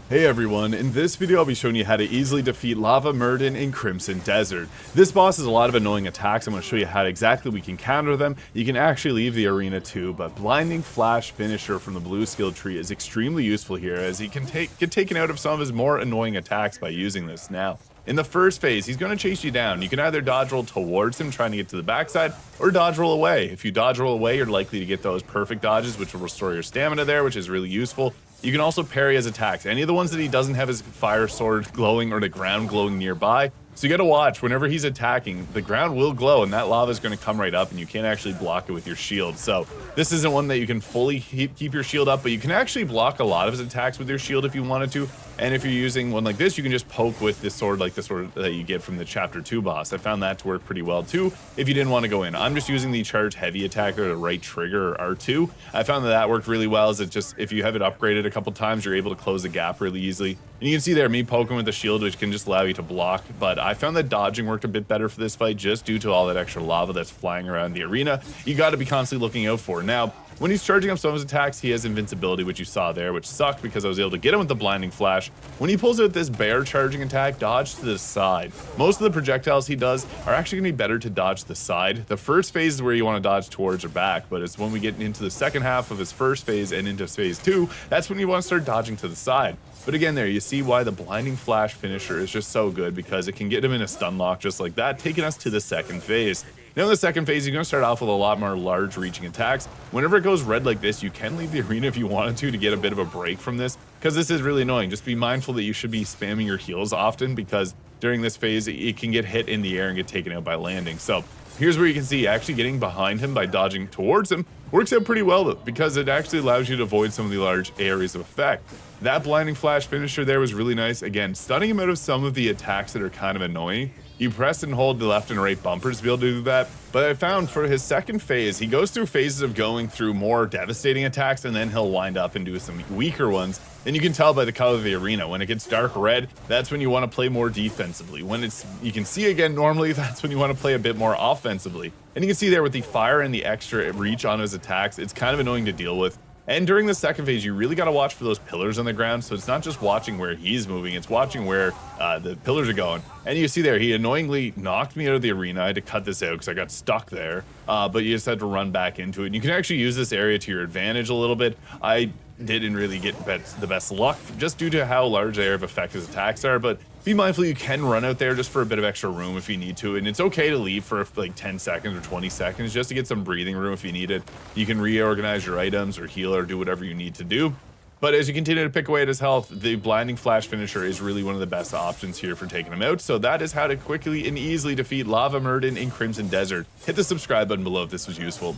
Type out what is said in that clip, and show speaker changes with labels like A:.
A: Hey everyone, in this video I'll be showing you how to easily defeat Lava Myurdin in Crimson Desert. This boss has a lot of annoying attacks. I'm going to show you how exactly we can counter them. You can actually leave the arena too, but Blinding Flash Finisher from the blue skill tree is extremely useful here, as he can get taken out of some of his more annoying attacks by using this. Now, in the first phase, he's going to chase you down. You can either dodge roll towards him, trying to get to the backside, or dodge roll away. If you dodge roll away, you're likely to get those perfect dodges, which will restore your stamina there, which is really useful. You can also parry his attacks. Any of the ones that he doesn't have his fire sword glowing or the ground glowing nearby. So you gotta watch, whenever he's attacking, the ground will glow and that lava is gonna come right up and you can't actually block it with your shield. So this isn't one that you can fully keep your shield up, but you can actually block a lot of his attacks with your shield if you wanted to. And if you're using one like this, you can just poke with this sword, like the sword that you get from the chapter 2 boss. I found that to work pretty well too, if you didn't want to go in. I'm just using the charge heavy attacker, the right trigger, or R2. I found that worked really well, as it just, if you have it upgraded a couple times, you're able to close the gap really easily. And you can see there, me poking with the shield, which can just allow you to block, but I found that dodging worked a bit better for this fight, just due to all that extra lava that's flying around the arena. You got to be constantly looking out for. Now, when he's charging up some of his attacks, he has invincibility, which you saw there, which sucked because I was able to get him with the blinding flash. When he pulls out this bear charging attack, dodge to the side. Most of the projectiles he does are actually going to be better to dodge to the side. The first phase is where you want to dodge towards or back, but it's when we get into the second half of his first phase and into phase 2, that's when you want to start dodging to the side. But again, there you see why the blinding flash finisher is just so good, because it can get him in a stun lock just like that, taking us to the second phase. Now in the second phase, you're going to start off with a lot more large reaching attacks. Whenever it goes red like this, you can leave the arena if you wanted to get a bit of a break from this, because this is really annoying. Just be mindful that you should be spamming your heals often, because during this phase, it can get hit in the air and get taken out by landing. So here's where you can see actually getting behind him by dodging towards him works out pretty well, though, because it actually allows you to avoid some of the large areas of effect. That blinding flash finisher there was really nice. Again, stunning him out of some of the attacks that are kind of annoying. You press and hold the left and right bumpers to be able to do that. But I found for his second phase, he goes through phases of going through more devastating attacks, and then he'll wind up and do some weaker ones. And you can tell by the color of the arena, when it gets dark red, that's when you want to play more defensively. When it's, you can see again normally, that's when you want to play a bit more offensively. And you can see there with the fire and the extra reach on his attacks, it's kind of annoying to deal with. And during the second phase, you really got to watch for those pillars on the ground. So it's not just watching where he's moving, it's watching where the pillars are going. And you see there, he annoyingly knocked me out of the arena. I had to cut this out because I got stuck there. But you just had to run back into it. And you can actually use this area to your advantage a little bit. I didn't really get the best luck just due to how large the area of effect his attacks are, but be mindful you can run out there just for a bit of extra room if you need to, and it's okay to leave for like 10 seconds or 20 seconds just to get some breathing room if you need it. You can reorganize your items or heal or do whatever you need to do. But as you continue to pick away at his health, the blinding flash finisher is really one of the best options here for taking him out. So that is how to quickly and easily defeat Lava Myurdin in Crimson Desert. Hit the subscribe button below if this was useful.